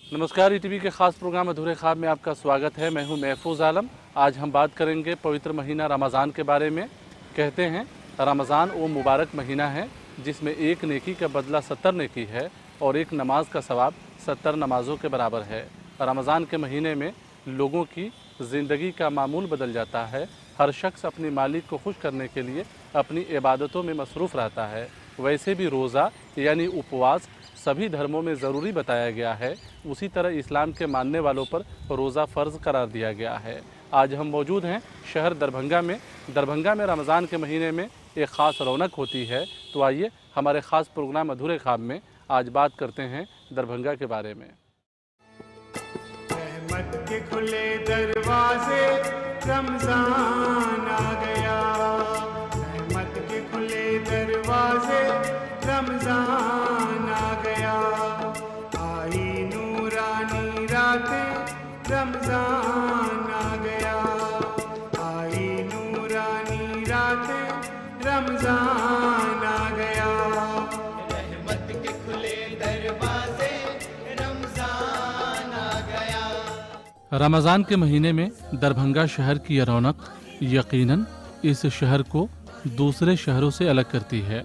नमस्कार, ईटीवी के ख़ास प्रोग्राम अधूरे ख्वाब में आपका स्वागत है। मैं हूं महफूज आलम। आज हम बात करेंगे पवित्र महीना रमज़ान के बारे में। कहते हैं रमज़ान वो मुबारक महीना है जिसमें एक नेकी का बदला 70 नेकी है और एक नमाज का सवाब 70 नमाज़ों के बराबर है। रमज़ान के महीने में लोगों की ज़िंदगी का मामूल बदल जाता है। हर शख्स अपने मालिक को खुश करने के लिए अपनी इबादतों में मसरूफ़ रहता है। वैसे भी रोज़ा यानी उपवास सभी धर्मों में ज़रूरी बताया गया है। उसी तरह इस्लाम के मानने वालों पर रोज़ा फ़र्ज़ करार दिया गया है। आज हम मौजूद हैं शहर दरभंगा में। दरभंगा में रमज़ान के महीने में एक ख़ास रौनक होती है। तो आइए हमारे ख़ास प्रोग्राम अधूरे ख्वाब में आज बात करते हैं दरभंगा के बारे में। रहमत के खुले दरवाजे रमज़ान आ गया, रहमत के खुले दरवाजे रमज़ान आ गया, आई नूरानी रातें रमज़ान आ गया, आई नूरानी रातें रमज़ान आ गया, रहमत के खुले दरवाजे रमज़ान आ गया। रमज़ान के महीने में दरभंगा शहर की यह रौनक यकीनन इस शहर को दूसरे शहरों से अलग करती है।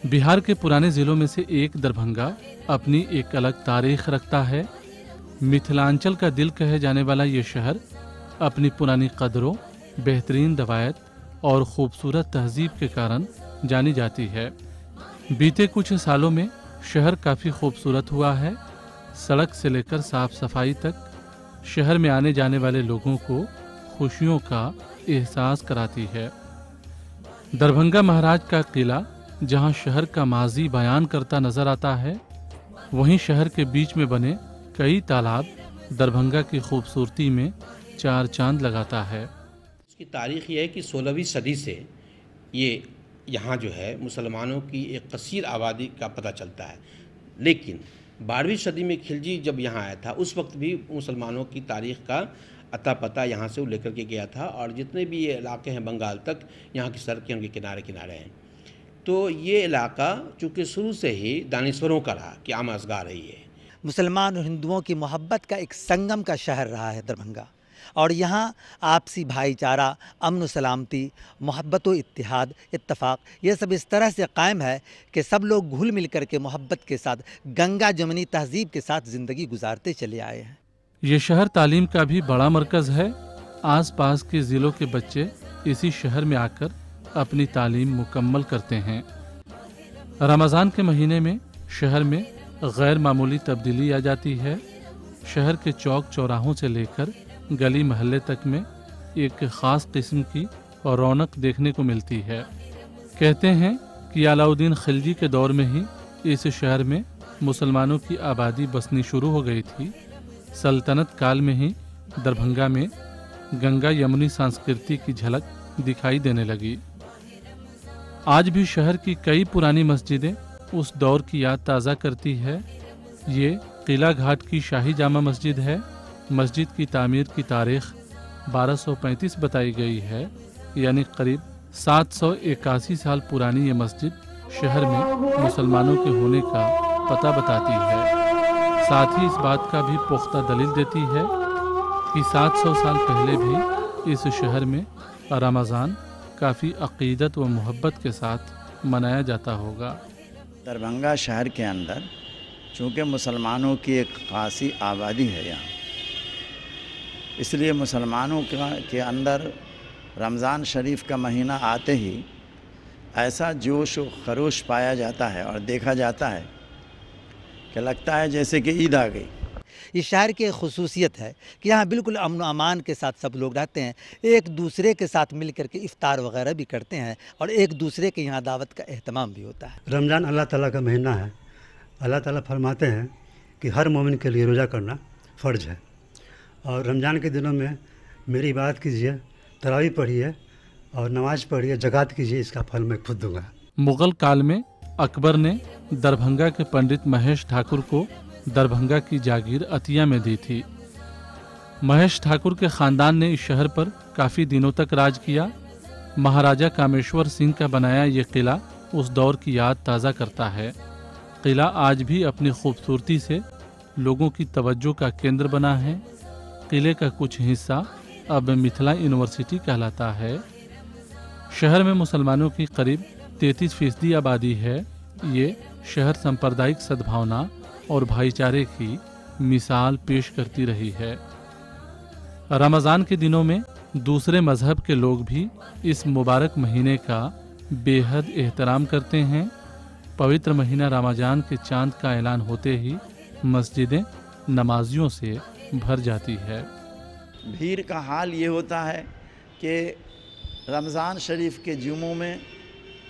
बिहार के पुराने ज़िलों में से एक दरभंगा अपनी एक अलग तारीख रखता है। मिथिलांचल का दिल कहे जाने वाला ये शहर अपनी पुरानी कदरों, बेहतरीन रवायत और खूबसूरत तहजीब के कारण जानी जाती है। बीते कुछ सालों में शहर काफ़ी खूबसूरत हुआ है। सड़क से लेकर साफ सफाई तक शहर में आने जाने वाले लोगों को खुशियों का एहसास कराती है। दरभंगा महाराज का किला जहां शहर का माजी बयान करता नजर आता है, वहीं शहर के बीच में बने कई तालाब दरभंगा की खूबसूरती में चार चांद लगाता है। इसकी तारीख़ ये है कि 16वीं सदी से ये यहाँ जो है मुसलमानों की एक कसीर आबादी का पता चलता है। लेकिन 12वीं सदी में खिलजी जब यहाँ आया था उस वक्त भी मुसलमानों की तारीख़ का अता पता यहाँ से वो लेकर के गया था, और जितने भी ये इलाके हैं बंगाल तक, यहाँ की सड़कें उनके किनारे किनारे हैं। तो ये इलाका चूँकि शुरू से ही दानिश्वरों का रहा कि आमाज़गाह रही है। मुसलमान और हिंदुओं की मोहब्बत का एक संगम का शहर रहा है दरभंगा, और यहाँ आपसी भाईचारा, अमन सलामती, मोहब्बत व इत्तिहाद, इत्तफाक, ये सब इस तरह से कायम है कि सब लोग घुल मिल कर के मोहब्बत के साथ गंगा जमनी तहजीब के साथ ज़िंदगी गुजारते चले आए हैं। ये शहर तालीम का भी बड़ा मरकज़ है। आसपास के ज़िलों के बच्चे इसी शहर में आकर अपनी तालीम मुकम्मल करते हैं। रमज़ान के महीने में शहर में गैर मामूली तब्दीली आ जाती है। शहर के चौक चौराहों से लेकर गली महल्ले तक में एक ख़ास किस्म की रौनक देखने को मिलती है। कहते हैं कि अलाउद्दीन खिलजी के दौर में ही इस शहर में मुसलमानों की आबादी बसनी शुरू हो गई थी। सल्तनत काल में ही दरभंगा में गंगा यमुनी संस्कृति की झलक दिखाई देने लगी। आज भी शहर की कई पुरानी मस्जिदें उस दौर की याद ताज़ा करती है। ये किला घाट की शाही जामा मस्जिद है। मस्जिद की तामीर की तारीख 1235 बताई गई है, यानी करीब 781 साल पुरानी ये मस्जिद शहर में मुसलमानों के होने का पता बताती है। साथ ही इस बात का भी पुख्ता दलील देती है कि 700 साल पहले भी इस शहर में रमज़ान काफ़ी अक़ीदत व मोहब्बत के साथ मनाया जाता होगा। दरभंगा शहर के अंदर चूँकि मुसलमानों की एक खासी आबादी है यहाँ, इसलिए मुसलमानों के अंदर रमज़ान शरीफ का महीना आते ही ऐसा जोश व खरोश पाया जाता है और देखा जाता है कि लगता है जैसे कि ईद आ गई। इस शहर की एक खुसूसियत है कि यहाँ बिल्कुल अमन अमान के साथ सब लोग रहते हैं, एक दूसरे के साथ मिल कर के इफ्तार वगैरह भी करते हैं और एक दूसरे के यहाँ दावत का एहतमाम भी होता है। रमज़ान अल्लाह ताला का महीना है। अल्लाह ताला फरमाते हैं कि हर मोमिन के लिए रोज़ा करना फ़र्ज है, और रमज़ान के दिनों में मेरी इबादत कीजिए, तरावी पढ़िए और नमाज़ पढ़िए, ज़कात कीजिए, इसका फल मैं खुद दूँगा। मुग़ल काल में अकबर ने दरभंगा के पंडित महेश ठाकुर को दरभंगा की जागीर अतिया में दी थी। महेश ठाकुर के ख़ानदान ने इस शहर पर काफ़ी दिनों तक राज किया। महाराजा कामेश्वर सिंह का बनाया ये किला उस दौर की याद ताज़ा करता है। किला आज भी अपनी खूबसूरती से लोगों की तवज्जो का केंद्र बना है। किले का कुछ हिस्सा अब मिथिला यूनिवर्सिटी कहलाता है। शहर में मुसलमानों की करीब 33% आबादी है। ये शहर सांप्रदायिक सद्भावना और भाईचारे की मिसाल पेश करती रही है। रमज़ान के दिनों में दूसरे मजहब के लोग भी इस मुबारक महीने का बेहद एहतराम करते हैं। पवित्र महीना रमज़ान के चांद का ऐलान होते ही मस्जिदें नमाजियों से भर जाती है। भीड़ का हाल ये होता है कि रमज़ान शरीफ के जुमों में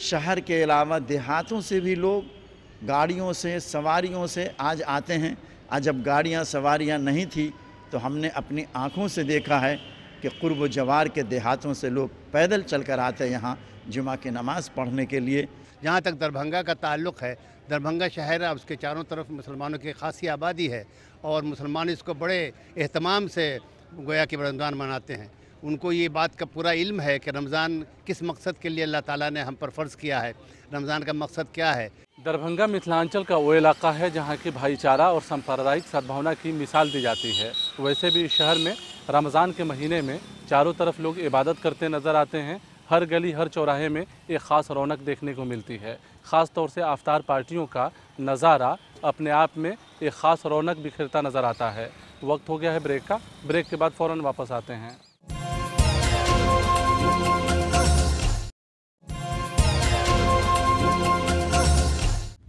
शहर के अलावा देहातों से भी लोग गाड़ियों से सवारियों से आज आते हैं। आज जब गाड़ियाँ सवारियाँ नहीं थी तो हमने अपनी आँखों से देखा है कि कुर्ब जवार के देहातों से लोग पैदल चलकर आते हैं यहाँ जुमा की नमाज़ पढ़ने के लिए। जहाँ तक दरभंगा का ताल्लुक़ है, दरभंगा शहर है, उसके चारों तरफ मुसलमानों की खासी आबादी है और मुसलमान इसको बड़े एहतमाम से गोया कि रमज़ान मनाते हैं। उनको ये बात का पूरा इल्म है कि रमज़ान किस मकसद के लिए अल्लाह ताला ने हम पर फ़र्ज़ किया है, रमज़ान का मकसद क्या है। दरभंगा मिथिलांचल का वो इलाका है जहाँ की भाईचारा और सांप्रदायिक सद्भावना की मिसाल दी जाती है। वैसे भी इस शहर में रमज़ान के महीने में चारों तरफ लोग इबादत करते नज़र आते हैं। हर गली हर चौराहे में एक ख़ास रौनक देखने को मिलती है। ख़ास तौर से आफ्तार पार्टियों का नज़ारा अपने आप में एक ख़ास रौनक बिखेरता नज़र आता है। वक्त हो गया है ब्रेक का। ब्रेक के बाद फ़ौरन वापस आते हैं।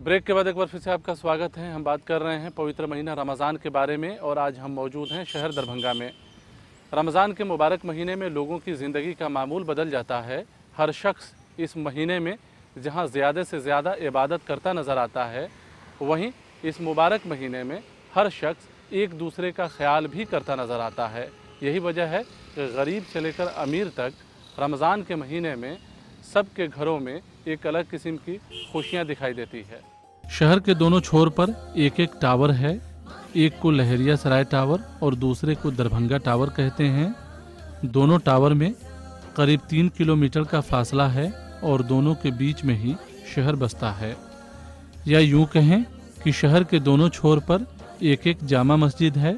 ब्रेक के बाद एक बार फिर से आपका स्वागत है। हम बात कर रहे हैं पवित्र महीना रमज़ान के बारे में और आज हम मौजूद हैं शहर दरभंगा में। रमज़ान के मुबारक महीने में लोगों की ज़िंदगी का मामूल बदल जाता है। हर शख्स इस महीने में जहां ज़्यादा से ज़्यादा इबादत करता नज़र आता है, वहीं इस मुबारक महीने में हर शख्स एक दूसरे का ख्याल भी करता नज़र आता है। यही वजह है कि गरीब से लेकर अमीर तक रमज़ान के महीने में सबके घरों में एक अलग किस्म की खुशियाँ दिखाई देती है। शहर के दोनों छोर पर एक एक टावर है। एक को लहरिया सराय टावर और दूसरे को दरभंगा टावर कहते हैं। दोनों टावर में करीब 3 किलोमीटर का फासला है और दोनों के बीच में ही शहर बसता है। या यूं कहें कि शहर के दोनों छोर पर एक एक जामा मस्जिद है।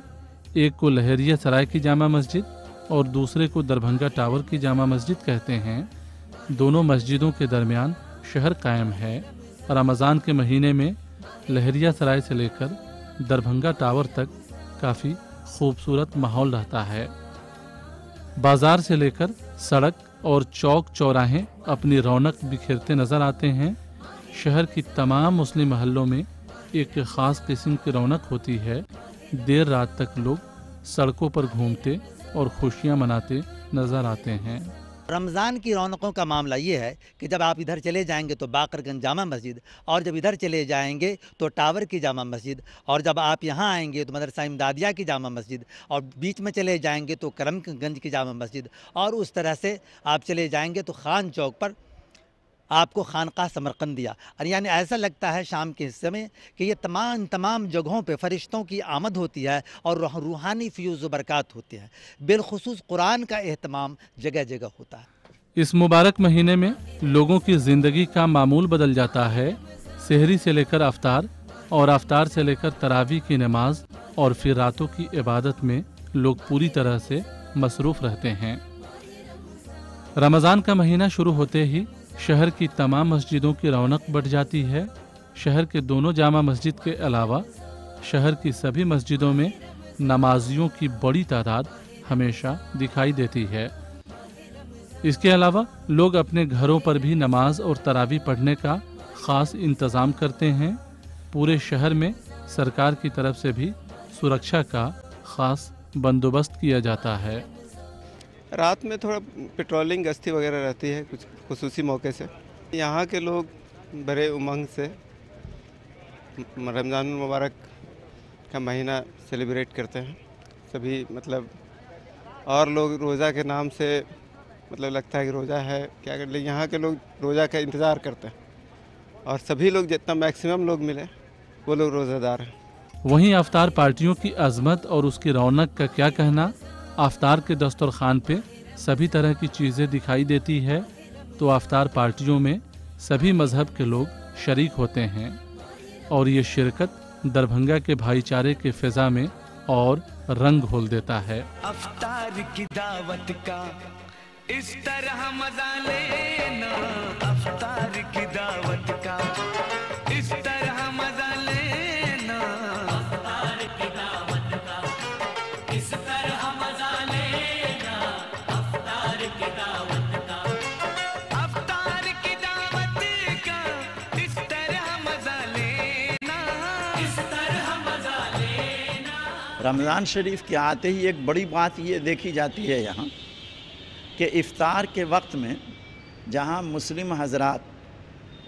एक को लहरिया सराय की जामा मस्जिद और दूसरे को दरभंगा टावर की जामा मस्जिद कहते हैं। दोनों मस्जिदों के दरमियान शहर कायम है। रमज़ान के महीने में लहरिया सराय से लेकर दरभंगा टावर तक काफ़ी खूबसूरत माहौल रहता है। बाज़ार से लेकर सड़क और चौक चौराहे अपनी रौनक बिखेरते नज़र आते हैं। शहर की तमाम मुस्लिम महल्लों में एक ख़ास किस्म की रौनक होती है। देर रात तक लोग सड़कों पर घूमते और खुशियाँ मनाते नज़र आते हैं। रमज़ान की रौनकों का मामला ये है कि जब आप इधर चले जाएंगे तो बाकरगंज जामा मस्जिद, और जब इधर चले जाएंगे तो टावर की जामा मस्जिद, और जब आप यहाँ आएंगे तो मदरसा इमदादिया की जामा मस्जिद, और बीच में चले जाएंगे तो करमगंज की जामा मस्जिद, और उस तरह से आप चले जाएंगे तो खान चौक पर आपको खानका समरकंदिया। और यानी ऐसा लगता है शाम के हिस्से में कि ये तमाम जगहों पे फरिश्तों की आमद होती है और रूहानी फ्यूज़ व बरक़ात होती है। बिलखुसूस कुरान का एहतमाम जगह जगह होता है। इस मुबारक महीने में लोगों की ज़िंदगी का मामूल बदल जाता है। सहरी से लेकर अफ्तार और अफ्तार से लेकर तरावी की नमाज और फिर रातों की इबादत में लोग पूरी तरह से मसरूफ़ रहते हैं। रमज़ान का महीना शुरू होते ही शहर की तमाम मस्जिदों की रौनक बढ़ जाती है। शहर के दोनों जामा मस्जिद के अलावा शहर की सभी मस्जिदों में नमाजियों की बड़ी तादाद हमेशा दिखाई देती है। इसके अलावा लोग अपने घरों पर भी नमाज और तरावी पढ़ने का ख़ास इंतज़ाम करते हैं। पूरे शहर में सरकार की तरफ से भी सुरक्षा का ख़ास बंदोबस्त किया जाता है। रात में थोड़ा पेट्रोलिंग गश्ती वगैरह रहती है कुछ खुसूसी मौके से। यहाँ के लोग बड़े उमंग से रमज़ान मुबारक का महीना सेलिब्रेट करते हैं। सभी मतलब और लोग रोज़ा के नाम से मतलब लगता है कि रोज़ा है क्या कर ले, यहाँ के लोग रोज़ा का इंतज़ार करते हैं और सभी लोग जितना मैक्सिमम लोग मिले वो लोग रोज़ादार हैं। वहीं अफ्तार पार्टियों की अजमत और उसकी रौनक का क्या कहना। अफ्तार के दस्तरखान पे सभी तरह की चीज़ें दिखाई देती है, तो अफ्तार पार्टियों में सभी मज़हब के लोग शरीक होते हैं और ये शिरकत दरभंगा के भाईचारे के फिजा में और रंग घोल देता है। अफ्तार की दावत का इस तरह मजा लेना, अफ्तार की दावत का इस तरह मजा लेना, अफ्तार की दावत का इस तरह मजा लेना, अफ्तार की दावत का, अफ्तार की दावत का इस तरह मजा लेना, इस तरह मजा लेना। रमज़ान शरीफ के आते ही एक बड़ी बात ये देखी जाती है यहाँ कि इफ़्तार के वक्त में जहाँ मुस्लिम हजरात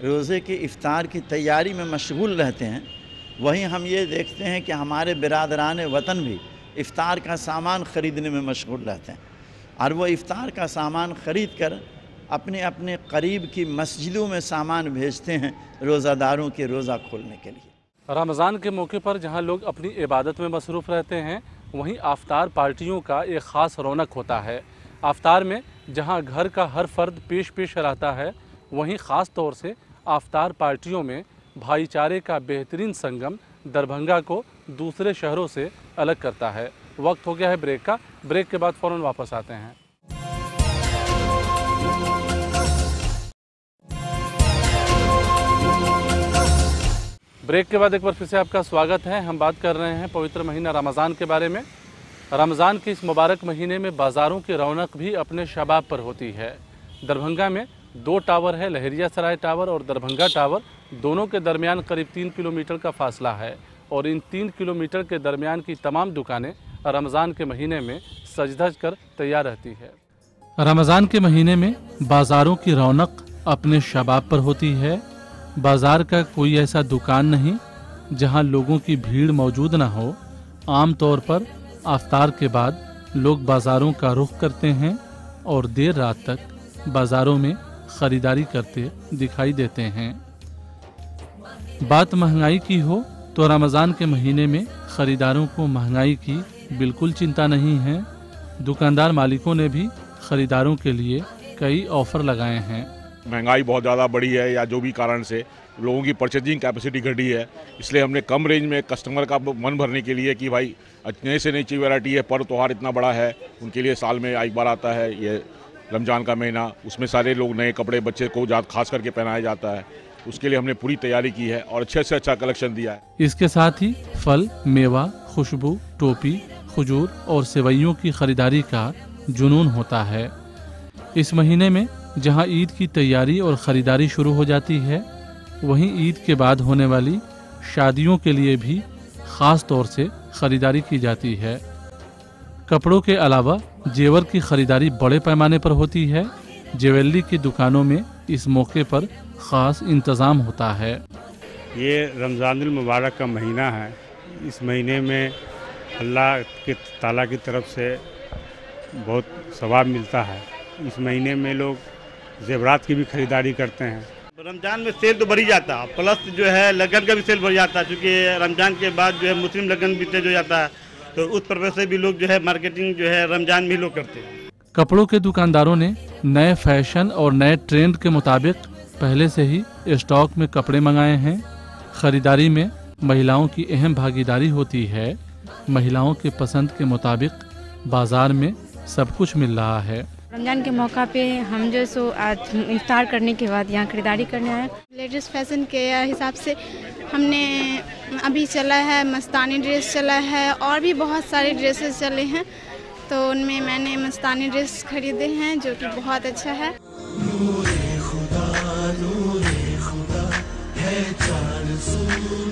रोज़े के इफ़्तार की तैयारी में मशगूल रहते हैं, वहीं हम ये देखते हैं कि हमारे बिरादरान वतन भी इफ़्तार का सामान ख़रीदने में मशगूल रहते हैं और वो इफ़्तार का सामान ख़रीद कर अपने अपने करीब की मस्जिदों में सामान भेजते हैं रोज़ादारों के रोज़ा खोलने के लिए। रमज़ान के मौके पर जहां लोग अपनी इबादत में मसरूफ़ रहते हैं, वहीं आफ्तार पार्टियों का एक ख़ास रौनक होता है। आफ्तार में जहां घर का हर फर्द पेश पेश रहता है, वहीं ख़ास तौर से आफ्तार पार्टियों में भाईचारे का बेहतरीन संगम दरभंगा को दूसरे शहरों से अलग करता है। वक्त हो गया है ब्रेक का। ब्रेक के बाद फ़ौरन वापस आते हैं। ब्रेक के बाद एक बार फिर से आपका स्वागत है। हम बात कर रहे हैं पवित्र महीना रमज़ान के बारे में। रमज़ान के इस मुबारक महीने में बाज़ारों की रौनक भी अपने शबाब पर होती है। दरभंगा में 2 टावर है, लहरिया सराय टावर और दरभंगा टावर। दोनों के दरमियान करीब 3 किलोमीटर का फासला है और इन 3 किलोमीटर के दरमियान की तमाम दुकानें रमज़ान के महीने में सज धज कर तैयार रहती है। रमज़ान के महीने में बाज़ारों की रौनक अपने शबाब पर होती है। बाज़ार का कोई ऐसा दुकान नहीं जहां लोगों की भीड़ मौजूद ना हो। आम तौर पर आफ्तार के बाद लोग बाज़ारों का रुख करते हैं और देर रात तक बाज़ारों में ख़रीदारी करते दिखाई देते हैं। बात महंगाई की हो तो रमज़ान के महीने में ख़रीदारों को महंगाई की बिल्कुल चिंता नहीं है। दुकानदार मालिकों ने भी ख़रीदारों के लिए कई ऑफ़र लगाए हैं। महंगाई बहुत ज़्यादा बढ़ी है या जो भी कारण से लोगों की परचेजिंग कैपेसिटी घटी है, इसलिए हमने कम रेंज में कस्टमर का मन भरने के लिए कि भाई नए से नई चीज़ वैरायटी है, पर्व त्यौहार इतना बड़ा है, उनके लिए साल में एक बार आता है ये रमज़ान का महीना, उसमें सारे लोग नए कपड़े बच्चे को खास करके पहनाया जाता है। उसके लिए हमने पूरी तैयारी की है और अच्छे से अच्छा कलेक्शन दिया है। इसके साथ ही फल, मेवा, खुशबू, टोपी, खजूर और सेवइयों की खरीदारी का जुनून होता है। इस महीने में जहां ईद की तैयारी और ख़रीदारी शुरू हो जाती है, वहीं ईद के बाद होने वाली शादियों के लिए भी ख़ास तौर से ख़रीदारी की जाती है। कपड़ों के अलावा जेवर की ख़रीदारी बड़े पैमाने पर होती है। ज्वेलरी की दुकानों में इस मौके पर ख़ास इंतज़ाम होता है। ये रमज़ानुल मुबारक का महीना है। इस महीने में अल्लाह के ताला की तरफ से बहुत सवाब मिलता है। इस महीने में लोग ज़ेवरात की भी खरीदारी करते हैं। रमज़ान में सेल तो बढ़ ही जाता है, प्लस जो है लगन का भी सेल बढ़ जाता है, क्योंकि रमज़ान के बाद जो है मुस्लिम लगन भी तेज हो जाता है, तो उस पर्पज़ से भी लोग जो है मार्केटिंग जो है रमज़ान में लोग करते हैं। कपड़ों के दुकानदारों ने नए फैशन और नए ट्रेंड के मुताबिक पहले से ही स्टॉक में कपड़े मंगाए हैं। खरीदारी में महिलाओं की अहम भागीदारी होती है। महिलाओं के पसंद के मुताबिक बाज़ार में सब कुछ मिल रहा है। रमज़ान के मौका पे हम जो सो आज इफ्तार करने के बाद यहाँ खरीदारी करने आए। लेडीज़ फैशन के हिसाब से हमने अभी चला है मस्तानी ड्रेस चला है और भी बहुत सारे ड्रेसेस चले हैं, तो उनमें मैंने मस्तानी ड्रेस खरीदे हैं जो कि बहुत अच्छा है। नूरे खुदा है चार सू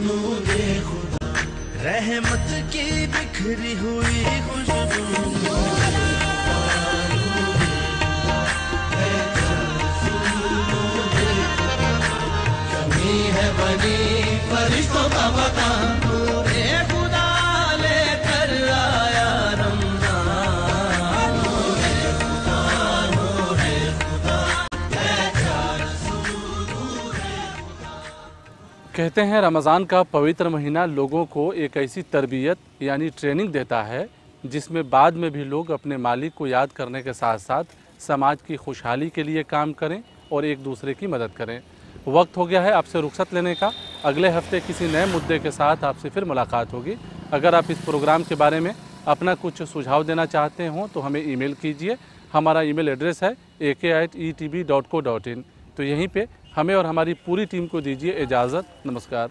नूरे खुदा, रहमत की बिखरी हुई खुशबू। फरिश्तों का पता नूरे खुदा लेकर आया रमज़ान, नूरे खुदा कहते हैं रमज़ान का पवित्र महीना लोगों को एक ऐसी तरबियत यानी ट्रेनिंग देता है जिसमें बाद में भी लोग अपने मालिक को याद करने के साथ साथ समाज की खुशहाली के लिए काम करें और एक दूसरे की मदद करें। वक्त हो गया है आपसे रुखसत लेने का। अगले हफ्ते किसी नए मुद्दे के साथ आपसे फिर मुलाकात होगी। अगर आप इस प्रोग्राम के बारे में अपना कुछ सुझाव देना चाहते हों तो हमें ईमेल कीजिए। हमारा ईमेल एड्रेस है ak@etv.co.in। तो यहीं पे हमें और हमारी पूरी टीम को दीजिए इजाज़त। नमस्कार।